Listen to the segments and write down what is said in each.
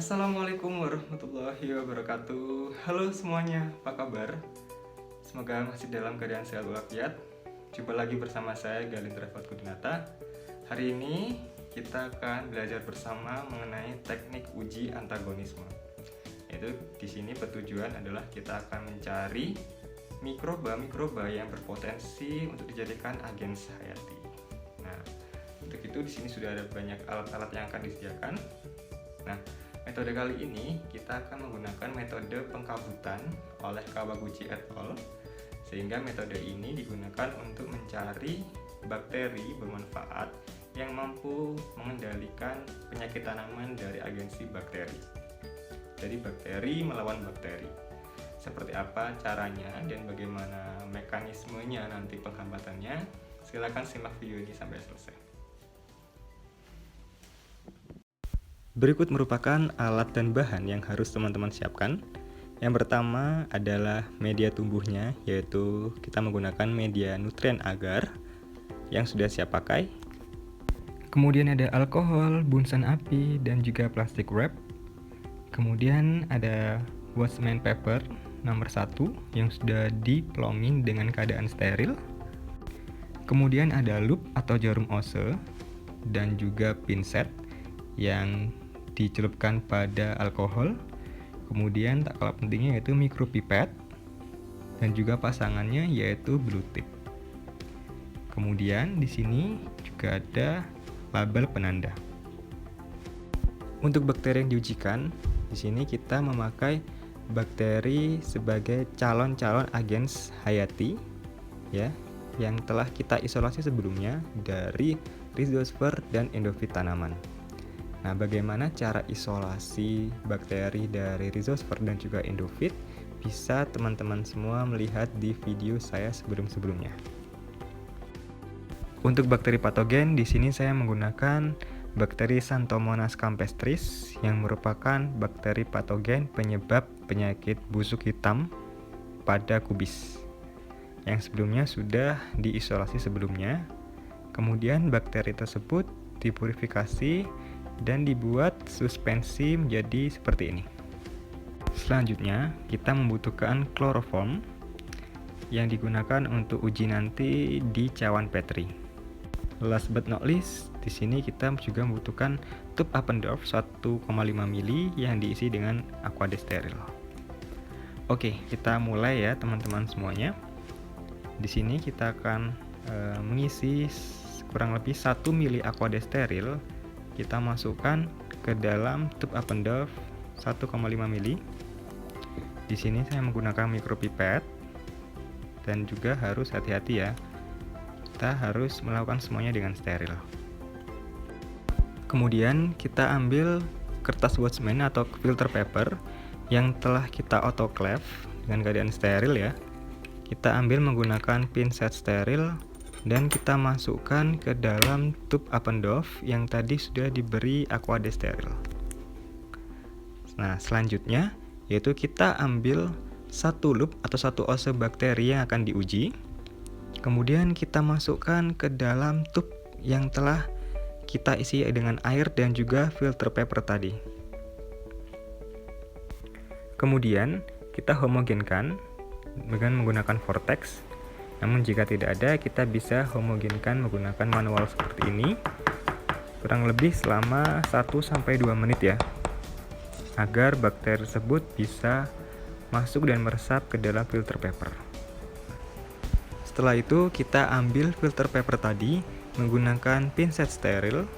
Assalamualaikum warahmatullahi wabarakatuh. Halo semuanya, apa kabar? Semoga masih dalam keadaan sehat walafiat. Jumpa lagi bersama saya Galindra Fatkudinata. Hari ini kita akan belajar bersama mengenai teknik uji antagonisme. Yaitu di sini bertujuan adalah kita akan mencari mikroba yang berpotensi untuk dijadikan agen hayati. Nah, untuk itu di sini sudah ada banyak alat-alat yang akan disediakan. Nah, metode kali ini kita akan menggunakan metode pengkabutan oleh Kawaguchi et al. Sehingga metode ini digunakan untuk mencari bakteri bermanfaat yang mampu mengendalikan penyakit tanaman dari agensi bakteri. Jadi bakteri melawan bakteri. Seperti apa caranya dan bagaimana mekanismenya nanti penghambatannya? Silakan simak video ini sampai selesai. Berikut merupakan alat dan bahan yang harus teman-teman siapkan. Yang pertama adalah media tumbuhnya, yaitu kita menggunakan media nutrien agar yang sudah siap pakai. Kemudian ada alkohol, bunsen api, dan juga plastik wrap. Kemudian ada Watchman paper nomor 1 yang sudah diplongin dengan keadaan steril. Kemudian ada loop atau jarum ose dan juga pinset yang dicelupkan pada alkohol. Kemudian tak kalah pentingnya yaitu mikropipet dan juga pasangannya yaitu blue tip. Kemudian di sini juga ada label penanda. Untuk bakteri yang diujikan, di sini kita memakai bakteri sebagai calon-calon agens hayati ya, yang telah kita isolasi sebelumnya dari rhizosfer dan endofit tanaman. Nah, bagaimana cara isolasi bakteri dari rhizosfer dan juga endofit bisa teman-teman semua melihat di video saya sebelum-sebelumnya. Untuk bakteri patogen, di sini saya menggunakan bakteri Xanthomonas campestris yang merupakan bakteri patogen penyebab penyakit busuk hitam pada kubis yang sebelumnya sudah diisolasi sebelumnya. Kemudian bakteri tersebut dipurifikasi dan dibuat suspensi menjadi seperti ini. Selanjutnya, kita membutuhkan kloroform yang digunakan untuk uji nanti di cawan Petri. Last but not least, di sini kita juga membutuhkan tube Appendorf 1,5 ml yang diisi dengan aquadesteril. Oke, kita mulai ya teman-teman semuanya. Di sini kita akan mengisi kurang lebih 1 ml aquadesteril. Kita masukkan ke dalam tube Appendorf 1,5 ml. Di sini saya menggunakan mikropipet dan juga harus hati-hati ya. Kita harus melakukan semuanya dengan steril. Kemudian kita ambil kertas Watchman atau filter paper yang telah kita autoclave dengan keadaan steril ya. Kita ambil menggunakan pinset steril dan kita masukkan ke dalam tube Appendorf yang tadi sudah diberi aquadesteril. Nah, selanjutnya yaitu kita ambil satu loop atau satu ose bakteri yang akan diuji. Kemudian kita masukkan ke dalam tube yang telah kita isi dengan air dan juga filter paper tadi. Kemudian kita homogenkan dengan menggunakan vortex. Namun jika tidak ada, kita bisa homogenkan menggunakan manual seperti ini kurang lebih selama 1-2 menit ya, agar bakteri tersebut bisa masuk dan meresap ke dalam filter paper. Setelah itu kita ambil filter paper tadi menggunakan pinset steril,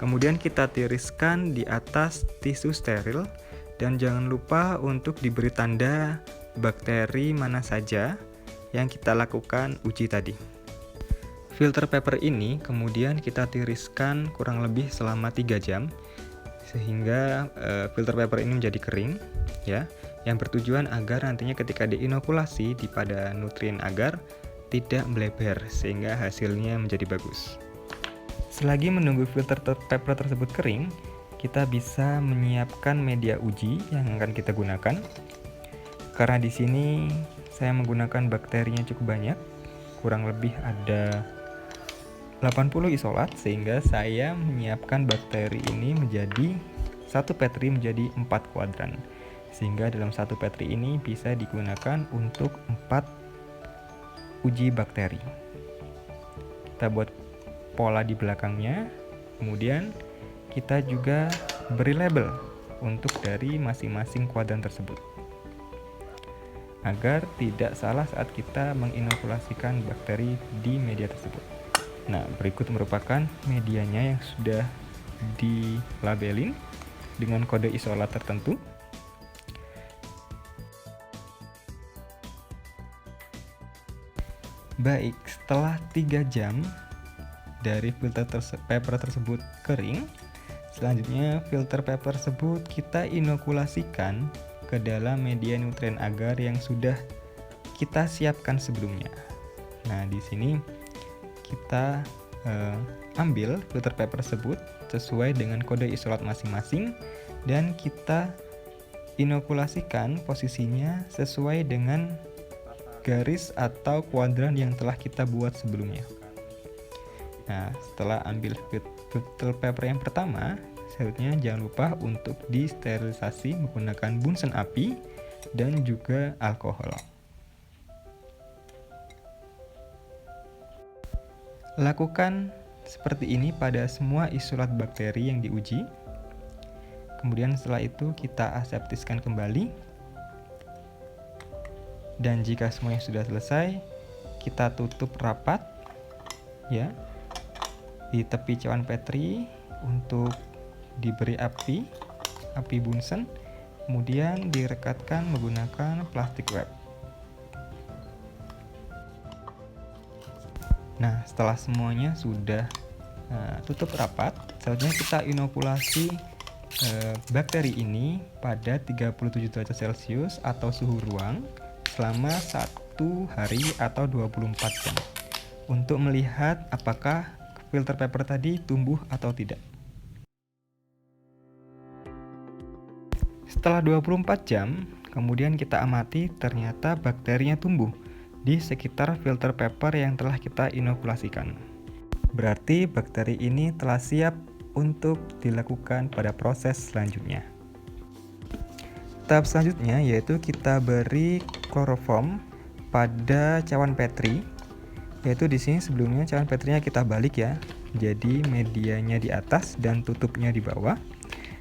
kemudian kita tiriskan di atas tisu steril dan jangan lupa untuk diberi tanda bakteri mana saja yang kita lakukan uji tadi. Filter paper ini kemudian kita tiriskan kurang lebih selama 3 jam sehingga filter paper ini menjadi kering ya, yang bertujuan agar nantinya ketika diinokulasi pada nutrien agar tidak melebar sehingga hasilnya menjadi bagus. Selagi menunggu filter paper tersebut kering, kita bisa menyiapkan media uji yang akan kita gunakan. Karena di sini saya menggunakan bakterinya cukup banyak, kurang lebih ada 80 isolat, sehingga saya menyiapkan bakteri ini menjadi satu petri menjadi 4 kuadran, sehingga dalam satu petri ini bisa digunakan untuk 4 uji bakteri. Kita buat pola di belakangnya, kemudian kita juga beri label untuk dari masing-masing kuadran tersebut, agar tidak salah saat kita menginokulasikan bakteri di media tersebut. Nah, berikut merupakan medianya yang sudah dilabelin dengan kode isolat tertentu. Baik, setelah 3 jam dari filter paper tersebut kering, selanjutnya filter paper tersebut kita inokulasikan ke dalam media nutrien agar yang sudah kita siapkan sebelumnya. Nah, di sini kita ambil filter paper tersebut sesuai dengan kode isolat masing-masing dan kita inokulasikan posisinya sesuai dengan garis atau kuadran yang telah kita buat sebelumnya. Nah, setelah ambil filter paper yang pertama, selanjutnya jangan lupa untuk disterilisasi menggunakan bunsen api dan juga alkohol. Lakukan seperti ini pada semua isolat bakteri yang diuji. Kemudian setelah itu kita aseptiskan kembali. Dan jika semuanya sudah selesai, kita tutup rapat ya di tepi cawan petri untuk diberi api bunsen, kemudian direkatkan menggunakan plastik wrap. Nah, setelah semuanya sudah tutup rapat, selanjutnya kita inokulasi bakteri ini pada 37 derajat Celcius atau suhu ruang selama 1 hari atau 24 jam untuk melihat apakah filter paper tadi tumbuh atau tidak. Setelah 24 jam, kemudian kita amati ternyata bakterinya tumbuh di sekitar filter paper yang telah kita inokulasikan. Berarti bakteri ini telah siap untuk dilakukan pada proses selanjutnya. Tahap selanjutnya yaitu kita beri kloroform pada cawan petri. Yaitu di sini sebelumnya cawan petrinya kita balik ya. Jadi medianya di atas dan tutupnya di bawah.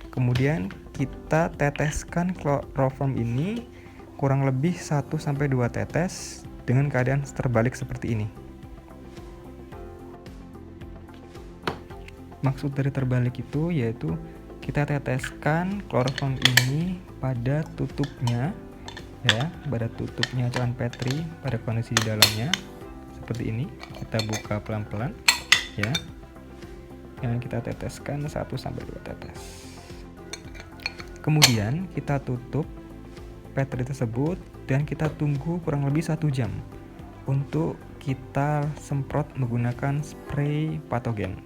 Kemudian kita teteskan kloroform ini kurang lebih 1-2 tetes dengan keadaan terbalik seperti ini. Maksud dari terbalik itu yaitu kita teteskan kloroform ini pada tutupnya ya, pada tutupnya cawan petri pada kondisi di dalamnya seperti ini. Kita buka pelan-pelan ya. Dan kita teteskan 1-2 tetes. Kemudian kita tutup petri tersebut dan kita tunggu kurang lebih 1 jam untuk kita semprot menggunakan spray patogen.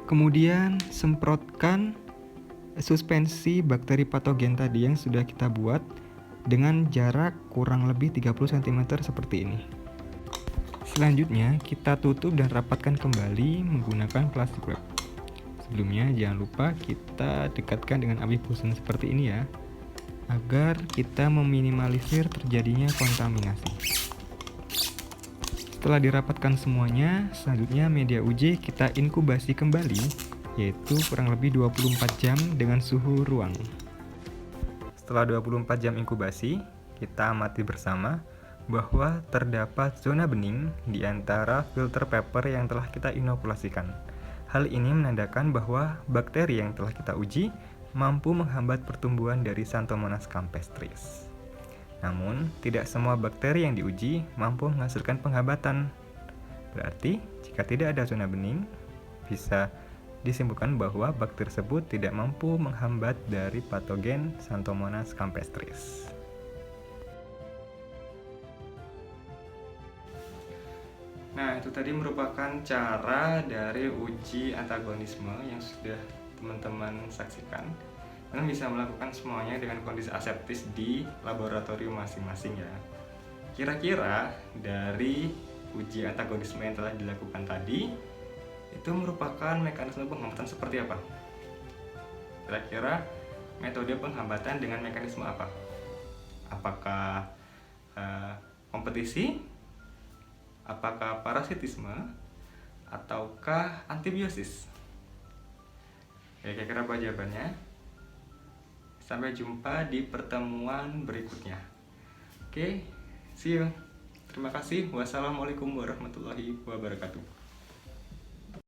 Kemudian semprotkan suspensi bakteri patogen tadi yang sudah kita buat dengan jarak kurang lebih 30 cm seperti ini. Selanjutnya kita tutup dan rapatkan kembali menggunakan plastik wrap. Sebelumnya jangan lupa kita dekatkan dengan api bunsen seperti ini ya, agar kita meminimalisir terjadinya kontaminasi. Setelah dirapatkan semuanya, selanjutnya media uji kita inkubasi kembali, yaitu kurang lebih 24 jam dengan suhu ruang. Setelah 24 jam inkubasi, kita amati bersama bahwa terdapat zona bening di antara filter paper yang telah kita inokulasikan. Hal ini menandakan bahwa bakteri yang telah kita uji mampu menghambat pertumbuhan dari Xanthomonas campestris. Namun, tidak semua bakteri yang diuji mampu menghasilkan penghambatan. Berarti, jika tidak ada zona bening, bisa disimpulkan bahwa bakteri tersebut tidak mampu menghambat dari patogen Xanthomonas campestris. Nah, itu tadi merupakan cara dari uji antagonisme yang sudah teman-teman saksikan. Kalian bisa melakukan semuanya dengan kondisi aseptis di laboratorium masing-masing ya. Kira-kira dari uji antagonisme yang telah dilakukan tadi itu merupakan mekanisme penghambatan seperti apa? Kira-kira metode penghambatan dengan mekanisme apa? Apakah kompetisi? Apakah parasitisme? Ataukah antibiosis? Ya, kira-kira apa jawabannya? Sampai jumpa di pertemuan berikutnya. Oke, see you. Terima kasih. Wassalamualaikum warahmatullahi wabarakatuh.